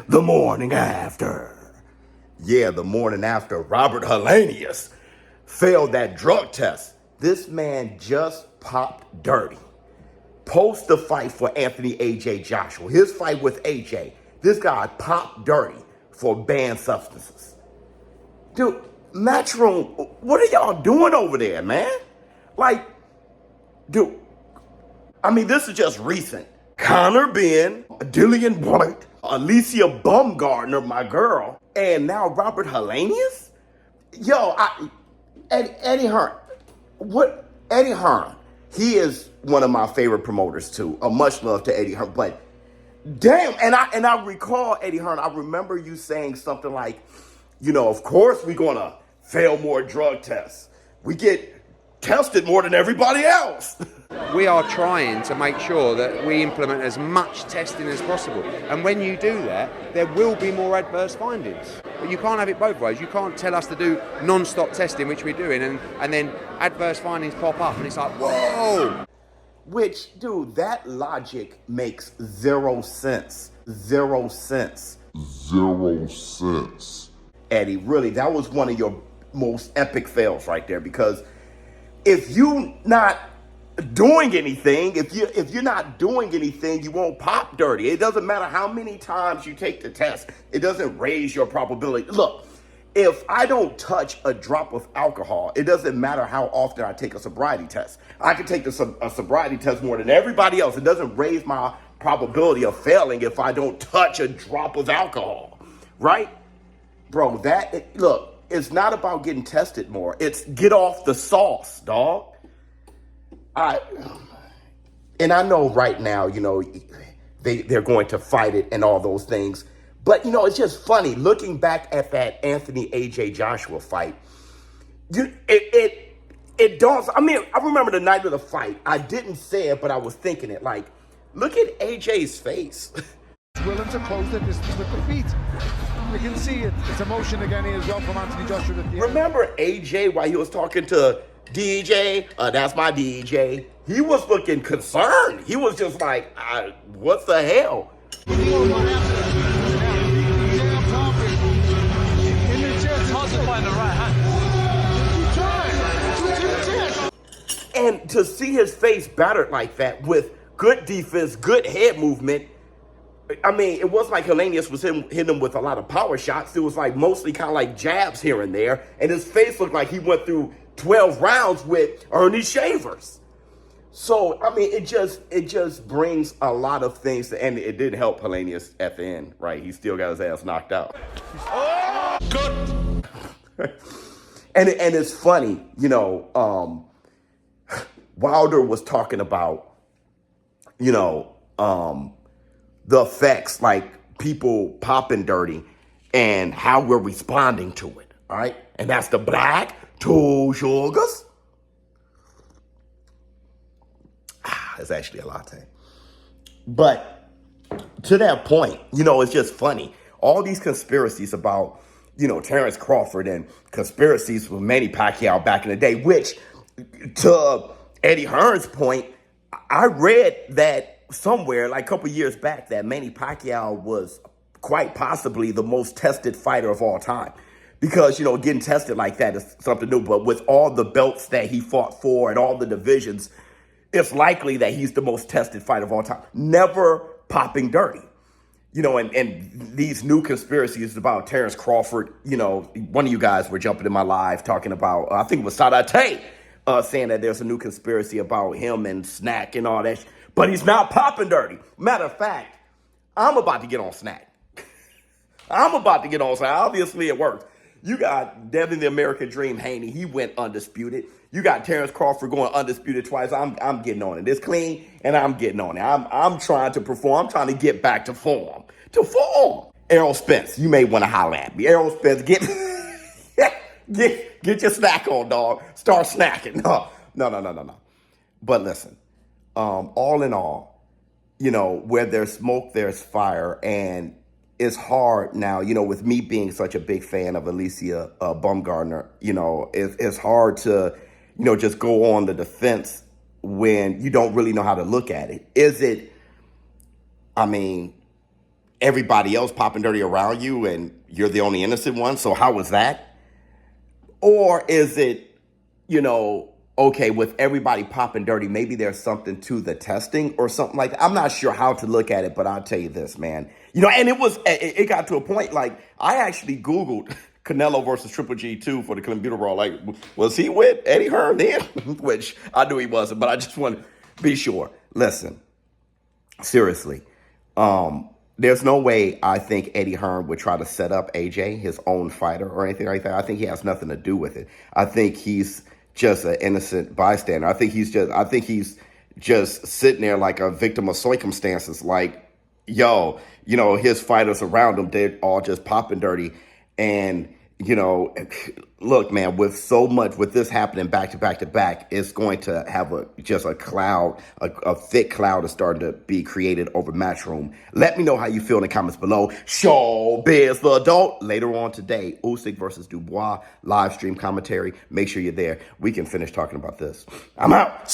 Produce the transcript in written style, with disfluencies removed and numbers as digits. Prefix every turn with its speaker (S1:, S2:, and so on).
S1: The morning after. Yeah, the morning after Robert Helenius failed that drug test. This man just popped dirty. Post the fight for Anthony AJ Joshua. His fight with AJ. This guy popped dirty for banned substances. Dude, Matchroom, what are y'all doing over there, man? Like, dude, I mean, this is just recent. Connor Ben, Dillian White, Alicia Bumgardner, my girl, and now Robert Helenius? Yo, Eddie Hearn. What? Eddie Hearn. He is one of my favorite promoters too. Much love to Eddie Hearn. But damn, and I recall, Eddie Hearn, I remember you saying something like, you know, of course we're gonna fail more drug tests. We get tested more than everybody else.
S2: We are trying to make sure that we implement as much testing as possible. And when you do that, there will be more adverse findings. But you can't have it both ways. You can't tell us to do non-stop testing, which we're doing, and then adverse findings pop up and it's like, whoa!
S1: Which, dude, that logic makes zero sense. Zero sense.
S3: Zero sense.
S1: Eddie, really, that was one of your most epic fails right there, because if you not doing anything, if you're not doing anything, you won't pop dirty. It doesn't matter how many times you take the test. It doesn't raise your probability. Look, if I don't touch a drop of alcohol, it doesn't matter how often I take a sobriety test. I can take a sobriety test more than everybody else. It doesn't raise my probability of failing if I don't touch a drop of alcohol, right? Bro, look, it's not about getting tested more. It's get off the sauce, dog. And I know right now, you know, they're going to fight it and all those things. But, you know, it's just funny looking back at that Anthony AJ Joshua fight. It dawns. I mean, I remember the night of the fight. I didn't say it, but I was thinking it. Like, look at AJ's face.
S4: Willing to close the distance with the feet. You can see it. It's emotion again as well from Anthony Joshua.
S1: Remember AJ while he was talking to DJ? That's my DJ. He was looking concerned. He was just like, what the hell? And to see his face battered like that with good defense, good head movement, I mean, it wasn't like Helenius was hitting him with a lot of power shots. It was like mostly kind of like jabs here and there. And his face looked like he went through 12 rounds with Ernie Shavers. So, I mean, it just brings a lot of things. And it didn't help Helenius at the end, right? He still got his ass knocked out.
S4: Oh, good.
S1: And it's funny, you know, Wilder was talking about, you know, the effects, like people popping dirty and how we're responding to it, all right? And that's the black, two sugars. It's actually a latte. But to that point, you know, it's just funny. All these conspiracies about, you know, Terrence Crawford and conspiracies with Manny Pacquiao back in the day, which, to Eddie Hearn's point, I read that somewhere like a couple years back that Manny Pacquiao was quite possibly the most tested fighter of all time, because, you know, getting tested like that is something new. But with all the belts that he fought for and all the divisions, it's likely that he's the most tested fighter of all time. Never popping dirty. You know, and these new conspiracies about Terrence Crawford, you know, one of you guys were jumping in my live talking about, I think it was Sadate, saying that there's a new conspiracy about him and Snack and all that. But he's not popping dirty. Matter of fact, I'm about to get on Snack. I'm about to get on Snack. Obviously, it works. You got Devin the American Dream Haney. He went undisputed. You got Terrence Crawford going undisputed twice. I'm getting on it. It's clean, and I'm getting on it. I'm trying to perform. I'm trying to get back to form. Errol Spence, you may want to holler at me. Errol Spence, get your snack on, dog. Start snacking. No. But listen. All in all, you know, where there's smoke, there's fire. And it's hard now, you know, with me being such a big fan of Alicia Bumgardner, you know, it's hard to, you know, just go on the defense when you don't really know how to look at it. Is it I mean, everybody else popping dirty around you and you're the only innocent one. So how was that? Or is it, okay, with everybody popping dirty, maybe there's something to the testing or something like that. I'm not sure how to look at it, but I'll tell you this, man. And it got to a point, like, I actually Googled Canelo versus Triple G2 for the Columbia Brawl. Like, was he with Eddie Hearn then? Which I knew he wasn't, but I just want to be sure. Listen, seriously, there's no way I think Eddie Hearn would try to set up AJ, his own fighter, or anything like that. I think he has nothing to do with it. I think he's just an innocent bystander. I think he's just sitting there like a victim of circumstances. Like, his fighters around him, they're all just popping dirty. And, look, man, with this happening back to back to back, it's going to have a cloud, a thick cloud is starting to be created over Matchroom. Let me know how you feel in the comments below. ShowBizz the Adult later on today. Usyk versus Dubois live stream commentary. Make sure you're there. We can finish talking about this. I'm out.